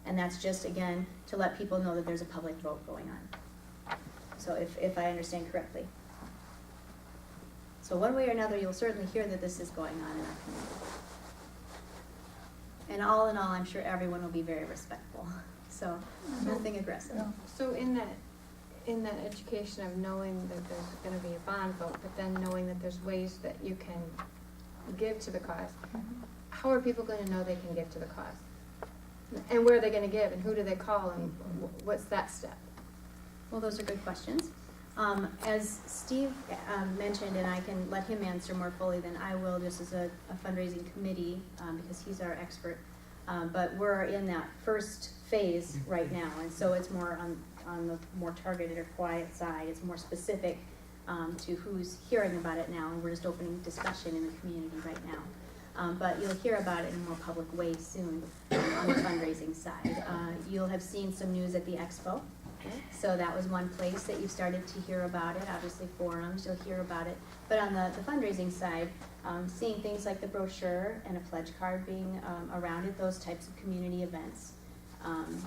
And that's just, again, to let people know that there's a public vote going on. So if I understand correctly. So one way or another, you'll certainly hear that this is going on in our community. And all in all, I'm sure everyone will be very respectful. So nothing aggressive. Yeah. So in that education of knowing that there's going to be a bond vote, but then knowing that there's ways that you can give to the cause, how are people going to know they can give to the cause? And where are they going to give, and who do they call, and what's that step? Well, those are good questions. As Steve mentioned, and I can let him answer more fully than I will, just as a fundraising committee, because he's our expert. But we're in that first phase right now, and so it's more on the more targeted or quiet side. It's more specific to who's hearing about it now, and we're just opening discussion in the community right now. But you'll hear about it in a more public way soon on the fundraising side. You'll have seen some news at the expo. So that was one place that you started to hear about it. Obviously forums, you'll hear about it. But on the fundraising side, seeing things like the brochure and a pledge card being around it, those types of community events,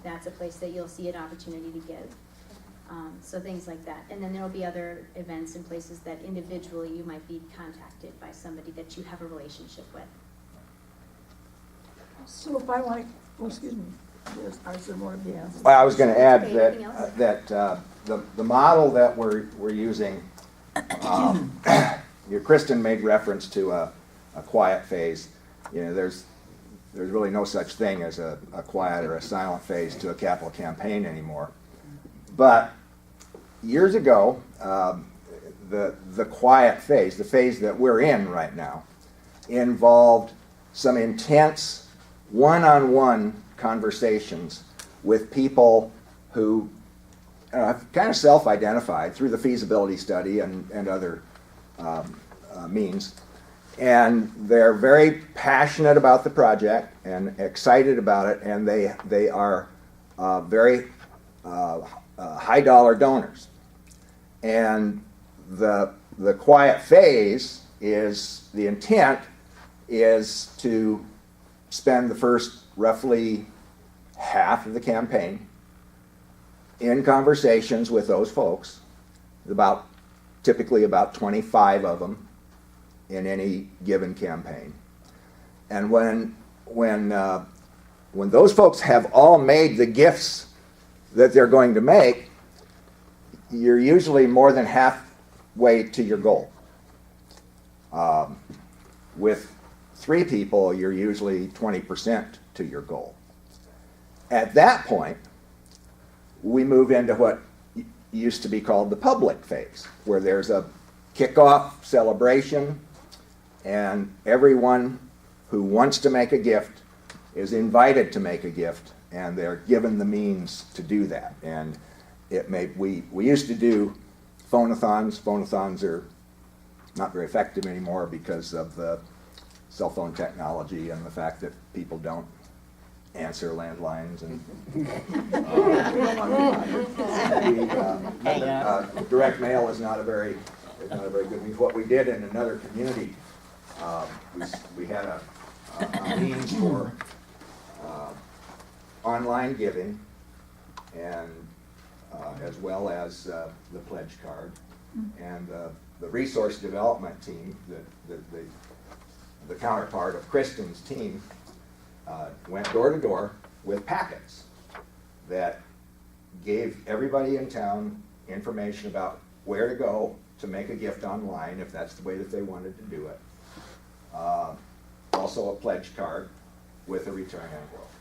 that's a place that you'll see an opportunity to give. So things like that. And then there will be other events and places that individually you might be contacted by somebody that you have a relationship with. So if I like, oh, excuse me, yes, I said more of the answer. Well, I was going to add Okay, that anything else? the model that we're using, Kristen made reference to a quiet phase. You know, there's really no such thing as a quiet or a silent phase to a capital campaign anymore. But years ago, the quiet phase, the phase that we're in right now, involved some intense one-on-one conversations with people who kind of self-identified through the feasibility study and other means. And they're very passionate about the project and excited about it, and they are very high-dollar donors. And the quiet phase is, the intent is to spend the first roughly half of the campaign in conversations with those folks, typically about 25 of them in any given campaign. And when those folks have all made the gifts that they're going to make, you're usually more than halfway to your goal. With 3 people, you're usually 20% to your goal. At that point, we move into what used to be called the public phase, where there's a kickoff celebration, and everyone who wants to make a gift is invited to make a gift, and they're given the means to do that. And we used to do phone-a-thons. Phone-a-thons are not very effective anymore because of the cell phone technology and the fact that people don't answer landlines, and direct mail is not a very good means. What we did in another community, we had a means for online giving, and as well as the pledge card, and the resource development team, the counterpart of Kristen's team, went door to door with packets that gave everybody in town information about where to go to make a gift online, if that's the way that they wanted to do it. Also a pledge card with a return envelope.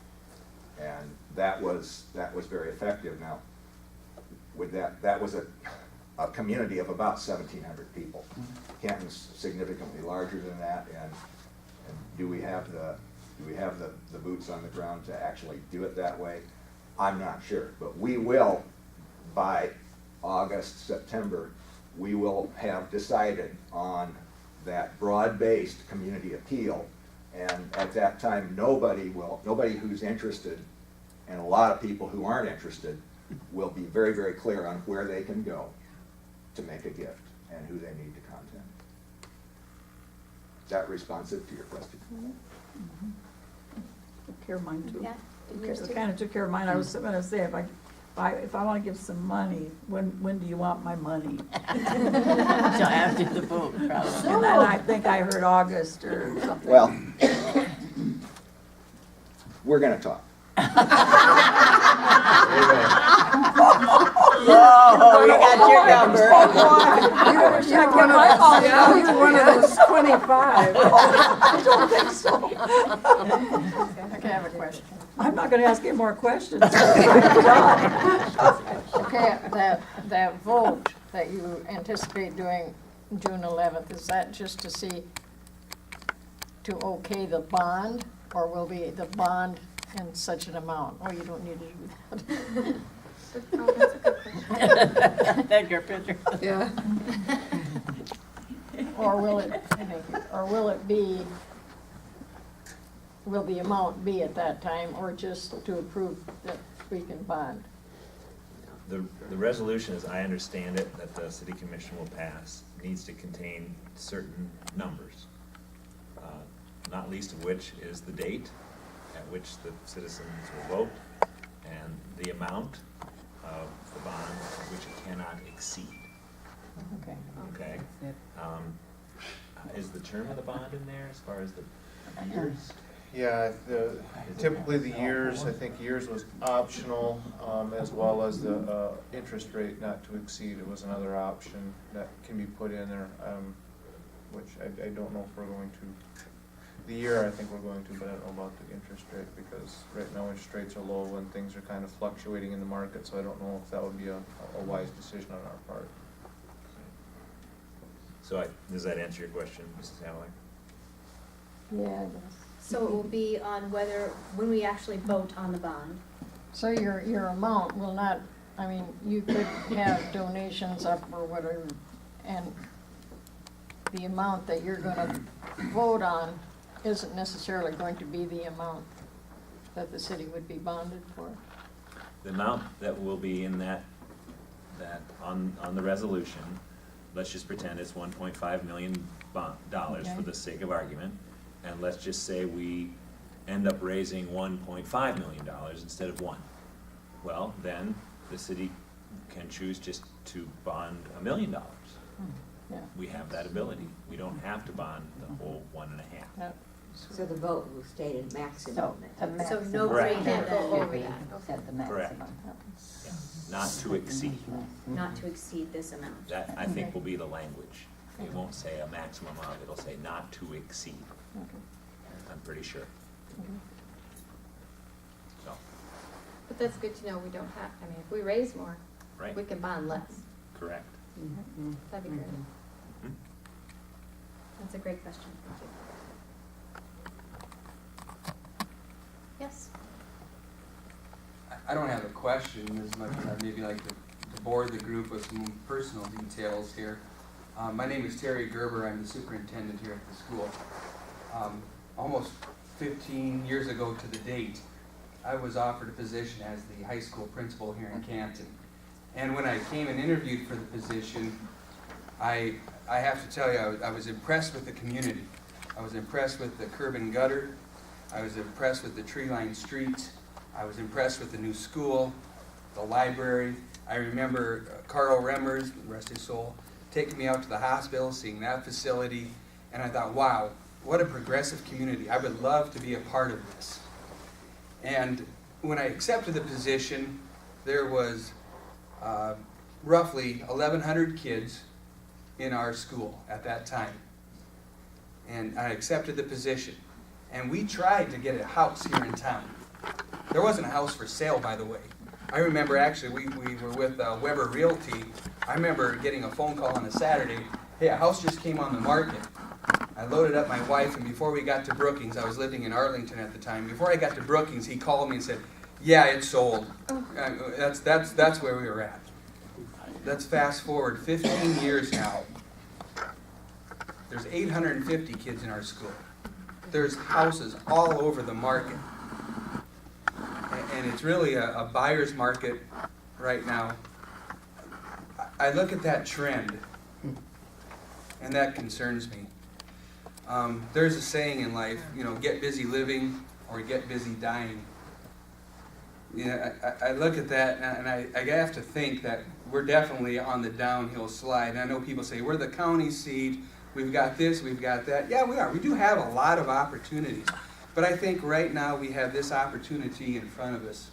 And that was very effective. Now, with that was a community of about 1,700 people. Canton's significantly larger than that, and do we have the boots on the ground to actually do it that way? I'm not sure, but we will, by August, September, we will have decided on that broad-based community appeal, and at that time, nobody who's interested, and a lot of people who aren't interested, will be very, very clear on where they can go to make a gift and who they need to contact. Is that responsive to your question? Care mine too. Yeah. kind of took care of mine. I was gonna say, if I wanna give some money, when do you want my money? So after the vote, probably. And then I think I heard August or something. Well, we're gonna talk. Oh, you got your number. You're one of those 25. I don't think so. Okay, I have a question. I'm not gonna ask any more questions. Okay, that vote that you anticipate doing June 11th, is that just to see, to okay the bond? Or will be the bond in such an amount? Oh, you don't need to do that. Oh, that's a good question. That's your picture. Yeah. Or will it, will the amount be at that time, or just to approve that we can bond? The resolution, as I understand it, that the city commission will pass, needs to contain certain numbers, not least of which is the date at which the citizens will vote, and the amount of the bond which it cannot exceed, Okay. okay? Is the term of the bond in there as far as the years? Yeah, typically the years, I think years was optional, as well as the interest rate not to exceed. It was another option that can be put in there, which I don't know if we're going to. The year I think we're going to, but I don't know about the interest rate, because right now interest rates are low and things are kind of fluctuating in the market, so I don't know if that would be a wise decision on our part. So does that answer your question, Mrs. Howard? Yeah, I guess. So it will be on when we actually vote on the bond. So your amount will not, I mean, you could have donations up or whatever, and the amount that you're gonna vote on isn't necessarily going to be the amount that the city would be bonded for. The amount that will be in that on the resolution, let's just pretend it's $1.5 million dollars for Okay. the sake of argument, and let's just say we end up raising $1.5 million instead of $1. Well, then the city can choose just to bond $1 million. Yeah. We have that ability. We don't have to bond the whole 1.5. That- So the vote will state a maximum. So no Correct. greater Go than, over that. Set the Correct. maximum. Yeah. Not to exceed. not to exceed this amount. That, I think, will be the language. It won't say a maximum of, it'll say not to exceed. Okay. I'm pretty sure. So, But that's good to know, we don't have, I mean, if we raise more, right, we can bond less. correct. That'd be great. Mhm. That's a great question, thank you. Yes? I don't have a question as much as I'd maybe like to bore the group with some personal details here. My name is Terry Gerber. I'm the superintendent here at the school. Almost 15 years ago to the date, I was offered a position as the high school principal here in Canton. And when I came and interviewed for the position, I have to tell you, I was impressed with the community. I was impressed with the curb and gutter. I was impressed with the tree-lined streets. I was impressed with the new school, the library. I remember Carl Remmers, rest his soul, taking me out to the hospital, seeing that facility, and I thought, wow, what a progressive community. I would love to be a part of this. And when I accepted the position, there was roughly 1,100 kids in our school at that time. And I accepted the position. And we tried to get a house here in town. There wasn't a house for sale, by the way. I remember actually, we were with Weber Realty. I remember getting a phone call on a Saturday, hey, a house just came on the market. I loaded up my wife, and before we got to Brookings, I was living in Arlington at the time. Before I got to Brookings, he called me and said, yeah, it's sold. That's where we were at. Let's fast forward 15 years now. There's 850 kids in our school. There's houses all over the market. And it's really a buyer's market right now. I look at that trend, and that concerns me. There's a saying in life, you know, get busy living or get busy dying. Yeah, I look at that and I have to think that we're definitely on the downhill slide. And I know people say, we're the county seat, we've got this, we've got that. Yeah, we are. We do have a lot of opportunities. But I think right now we have this opportunity in front of us.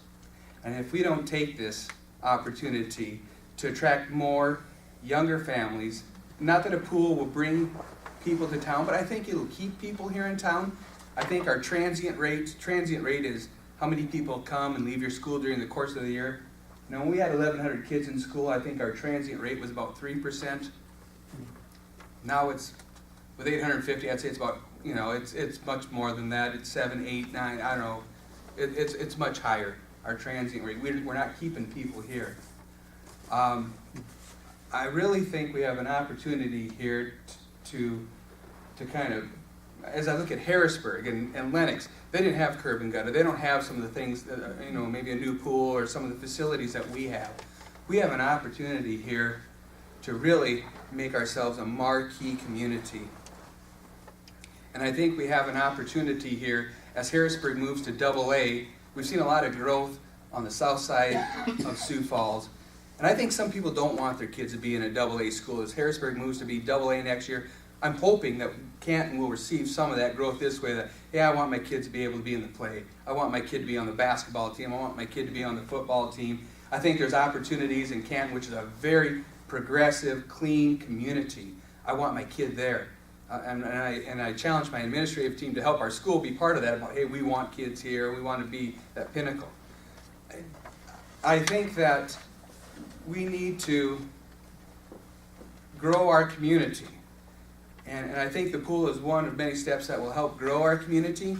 And if we don't take this opportunity to attract more younger families, not that a pool will bring people to town, but I think it'll keep people here in town. I think our transient rate is how many people come and leave your school during the course of the year. You know, when we had 1,100 kids in school, I think our transient rate was about 3%. Now it's, with 850, I'd say it's about, you know, it's much more than that. It's 7, 8, 9, I don't know. It's much higher, our transient rate. We're not keeping people here. I really think we have an opportunity here to kind of, as I look at Harrisburg and Lenox, they didn't have curb and gutter. They don't have some of the things, that, you know, maybe a new pool or some of the facilities that we have. We have an opportunity here to really make ourselves a marquee community. And I think we have an opportunity here, as Harrisburg moves to AA, we've seen a lot of growth on the south side of Sioux Falls. And I think some people don't want their kids to be in a AA school. As Harrisburg moves to be AA next year, I'm hoping that Canton will receive some of that growth this way, that, yeah, I want my kids to be able to be in the play. I want my kid to be on the basketball team. I want my kid to be on the football team. I think there's opportunities in Canton, which is a very progressive, clean community. I want my kid there. And I challenge my administrative team to help our school be part of that, about, hey, we want kids here. We want to be that pinnacle. I think that we need to grow our community. And I think the pool is one of many steps that will help grow our community.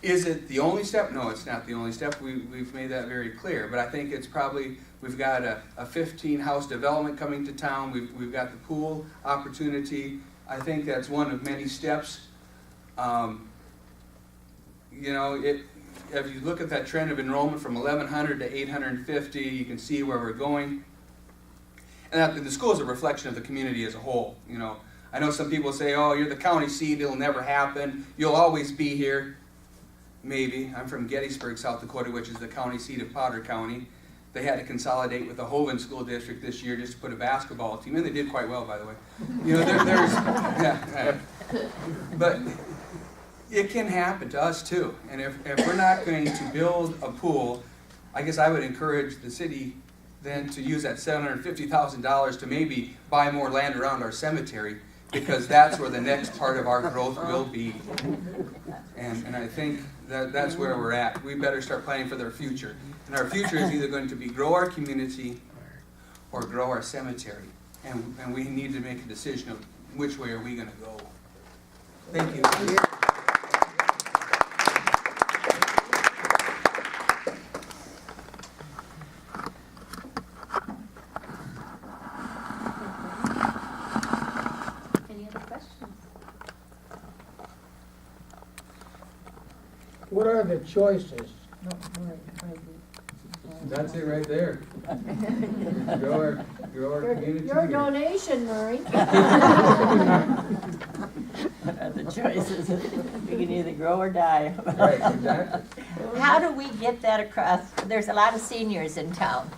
Is it the only step? No, it's not the only step. We've made that very clear. But I think it's probably, we've got a 15-house development coming to town. We've got the pool opportunity. I think that's one of many steps. You know, if you look at that trend of enrollment from 1,100 to 850, you can see where we're going. And the school is a reflection of the community as a whole. You know, I know some people say, oh, you're the county seat, it'll never happen. You'll always be here. Maybe. I'm from Gettysburg, South Dakota, which is the county seat of Potter County. They had to consolidate with the Hovind School District this year just to put a basketball team, and they did quite well, by the way. You know, but it can happen to us too. And if we're not going to build a pool, I guess I would encourage the city then to use that $750,000 to maybe buy more land around our cemetery, because that's where the next part of our growth will be. And I think that's where we're at. We better start planning for their future. And our future is either going to be grow our community or grow our cemetery. And we need to make a decision of which way are we going to go. Thank you. Any other questions? What are the choices? That's it right there. Grow our community. Your donation, Murray. The choices, you can either grow or die. Right, exactly. How do we get that across? There's a lot of seniors in town.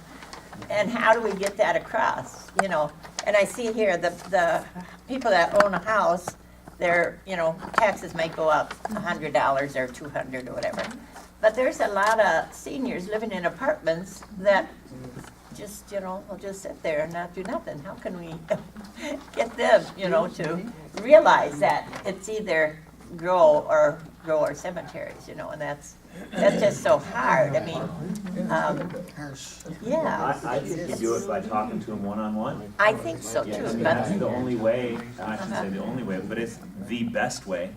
And how do we get that across, you know? And I see here, the people that own a house, their, you know, taxes may go up $100 or $200 or whatever. But there's a lot of seniors living in apartments that just, you know, will just sit there and not do nothing. How can we get them, you know, to realize that it's either grow our cemeteries, you know, and that's just so hard. I mean, yeah. I think you do it by talking to them one-on-one. I think so too. Yes, But that's the only way, I shouldn't say the only way, but it's the best way.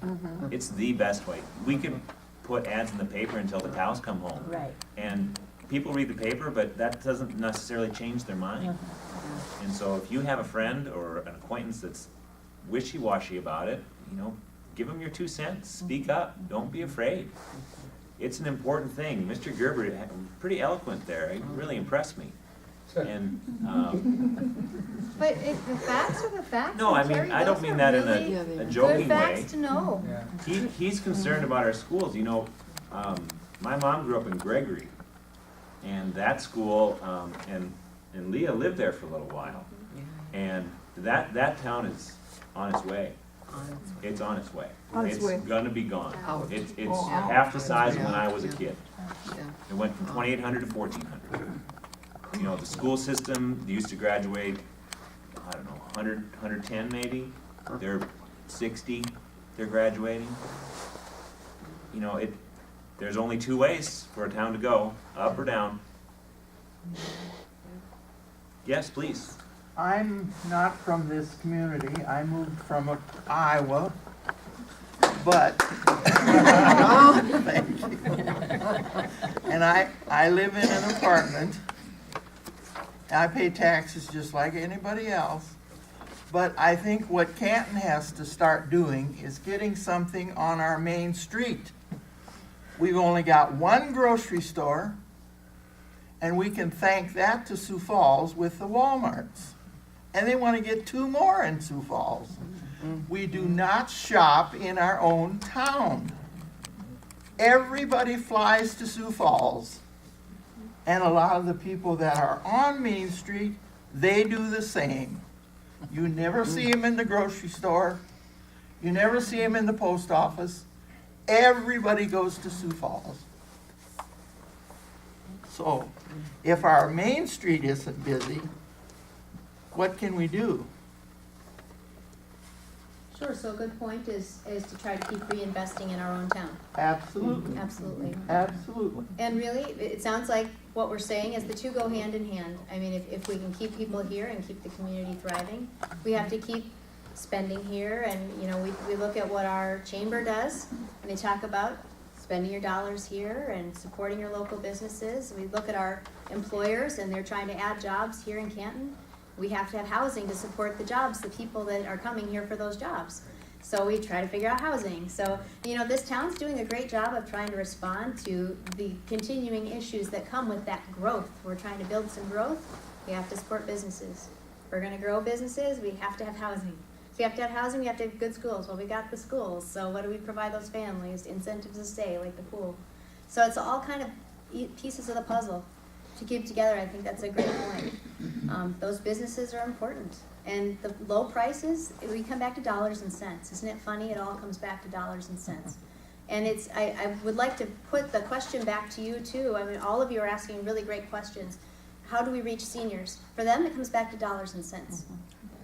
It's the best way. We can put ads in the paper until the cows come home. right. And people read the paper, but that doesn't necessarily change their mind. And so if you have a friend or an acquaintance that's wishy-washy about it, you know, give them your 2 cents, speak up, don't be afraid. It's an important thing. Mr. Gerber, pretty eloquent there, he really impressed me. And, But the facts are the facts. no, I and mean, Terry, I don't those mean are that in really a good joking way. facts to know. He's concerned about our schools, you know, my mom grew up in Gregory, and that school, and Leah lived there for a little while. And that town is on its way. It's on its way. On its way. It's gonna be gone. Ouch. It's Oh, ouch. half the size of when I was a kid. Yeah. It went from 2,800 to 1,400. You know, the school system, they used to graduate, I don't know, 100, 110 maybe. They're 60, they're graduating. You know, there's only two ways for a town to go, up or down. Yes, please. I'm not from this community. I moved from Iowa, but thank you. And I live in an apartment. I pay taxes just like anybody else. But I think what Canton has to start doing is getting something on our main street. We've only got one grocery store, and we can thank that to Sioux Falls with the Walmarts. And they want to get 2 more in Sioux Falls. We do not shop in our own town. Everybody flies to Sioux Falls. And a lot of the people that are on Main Street, they do the same. You never see them in the grocery store. You never see them in the post office. Everybody goes to Sioux Falls. So, if our Main Street isn't busy, what can we do? Sure, so a good point is to try to keep reinvesting in our own town. Absolutely, Absolutely. absolutely. And really, it sounds like what we're saying is the two go hand in hand. I mean, if we can keep people here and keep the community thriving, we have to keep spending here. And, you know, we look at what our chamber does, and they talk about spending your dollars here and supporting your local businesses. We look at our employers, and they're trying to add jobs here in Canton. We have to have housing to support the jobs, the people that are coming here for those jobs. So we try to figure out housing. So, you know, this town's doing a great job of trying to respond to the continuing issues that come with that growth. We're trying to build some growth. We have to support businesses. If we're gonna grow businesses, we have to have housing. If we have to have housing, we have to have good schools. Well, we got the schools. So what do we provide those families? Incentives to stay, like the pool. So it's all kind of pieces of the puzzle to keep together. I think that's a great point. Those businesses are important. And the low prices, we come back to dollars and cents. Isn't it funny? It all comes back to dollars and cents. And I would like to put the question back to you too. I mean, all of you are asking really great questions. How do we reach seniors? For them, it comes back to dollars and cents.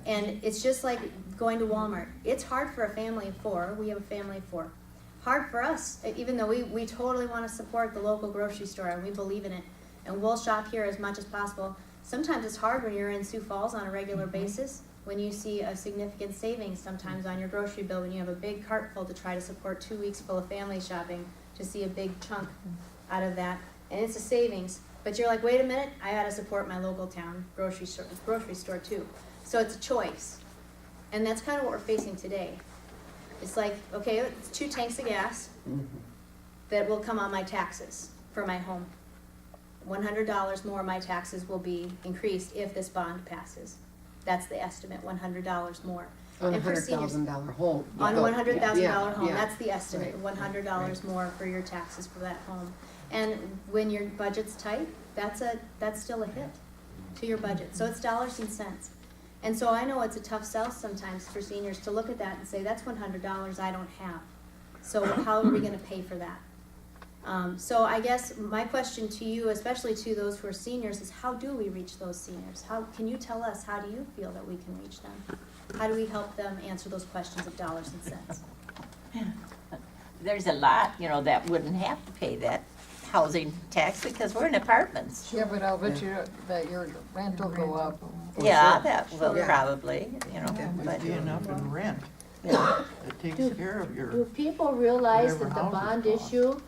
And it's just like going to Walmart. It's hard for a family of 4. We have a family of 4. Hard for us, even though we totally want to support the local grocery store and we believe in it. And we'll shop here as much as possible. Sometimes it's hard when you're in Sioux Falls on a regular basis, when you see a significant savings sometimes on your grocery bill, when you have a big cart full to try to support 2 weeks full of family shopping, to see a big chunk out of that. And it's a savings. But you're like, wait a minute, I gotta support my local town grocery store too. So it's a choice. And that's kind of what we're facing today. It's like, okay, it's 2 tanks of gas that will come on my taxes for my home. $100 more my taxes will be increased if this bond passes. That's the estimate, $100 more. On a And for seniors- $100,000 home. On a $100,000 Yeah, home, yeah. that's the estimate, $100 more for your taxes for that home. And when your budget's tight, that's still a hit to your budget. So it's dollars and cents. And so I know it's a tough sell sometimes for seniors to look at that and say, that's $100 I don't have. So how are we gonna pay for that? So I guess my question to you, especially to those who are seniors, is how do we reach those seniors? How can you tell us, how do you feel that we can reach them? How do we help them answer those questions of dollars and cents? There's a lot, you know, that wouldn't have to pay that housing tax because we're in apartments. Yeah, but I'll bet you that your rent will go up. Yeah, that will Yeah. probably, you know, That but, would be enough in rent. yeah. It takes care of your. Do people realize Whatever that the housing bond costs. issue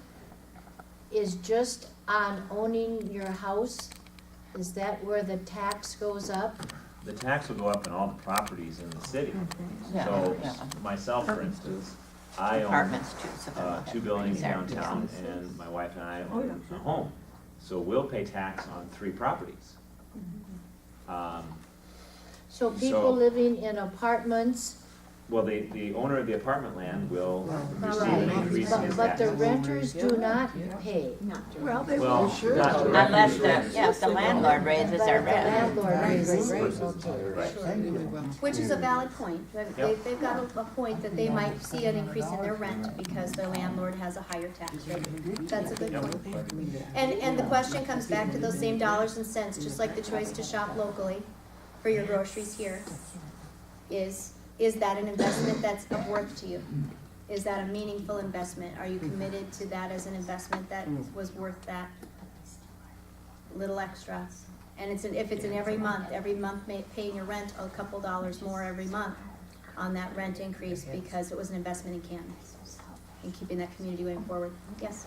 is just on owning your house? Is that where the tax goes up? The tax will go up in all the properties in the city. Yeah, So yeah. myself, for instance, I own Apartments too, so they'll have 2 buildings these are downtown, businesses. and my wife and I Oh, yeah, own a sure. home. So we'll pay tax on 3 properties. So people So- living in apartments Well, the owner of the apartment land will receive Right. an increase in his But the taxes. renters do not pay. Well, they Well, will sure. not do. Unless if the landlord raises But their the rent. landlord raises Right. it, okay. Which is a valid point. They've got a point that they might see an increase in their rent because their landlord has a higher tax rate. That's a good point. And the question comes back to those same dollars and cents, just like the choice to shop locally for your groceries here. Is that an investment that's of worth to you? Is that a meaningful investment? Are you committed to that as an investment that was worth that little extra? And if it's in every month paying your rent a couple dollars more every month on that rent increase because it was an investment in Canton and keeping that community going forward. Yes?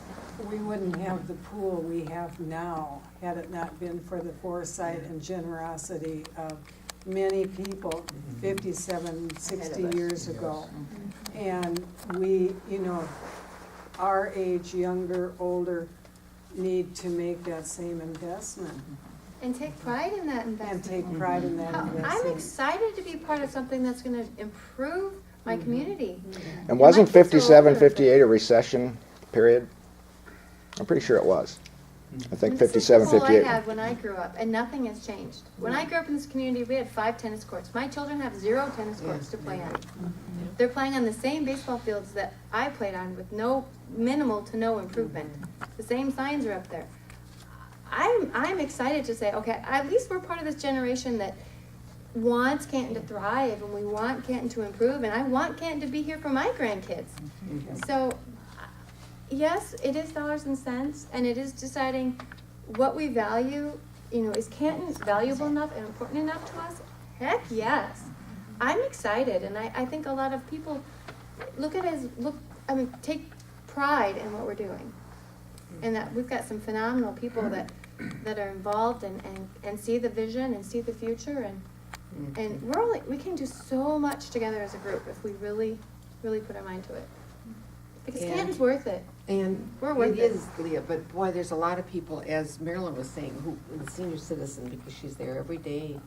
We wouldn't have the pool we have now had it not been for the foresight and generosity of many people 57, 60 years ago. And we, our age, younger, older, need to make that same investment And take pride in that and investment. take pride in that I'm investment. excited to be part of something that's gonna improve my community. And wasn't my kids are 57, older, but- 58 a recession period? I'm pretty sure it was. I think This is 57, the pool 58. I had when I grew up, and nothing has changed. When I grew up in this community, we had 5 tennis courts. My children have 0 tennis courts to play on. They're playing on the same baseball fields that I played on with minimal to no improvement. The same signs are up there. I'm excited to say, okay, at least we're part of this generation that wants Canton to thrive, and we want Canton to improve, and I want Canton to be here for my grandkids. So, yes, it is dollars and cents, and it is deciding what we value. Is Canton valuable enough and important enough to us? Heck, yes. I'm excited, and I think a lot of people look at it as, take pride in what we're doing. And that we've got some phenomenal people that are involved and see the vision and see the future, and we can do so much together as a group if we really, really put our mind to it. Because And- Canton's worth it. And We're worth it it. is, Leah, but boy, there's a lot of people, as Marilyn was saying, the senior citizen, because she's there every day,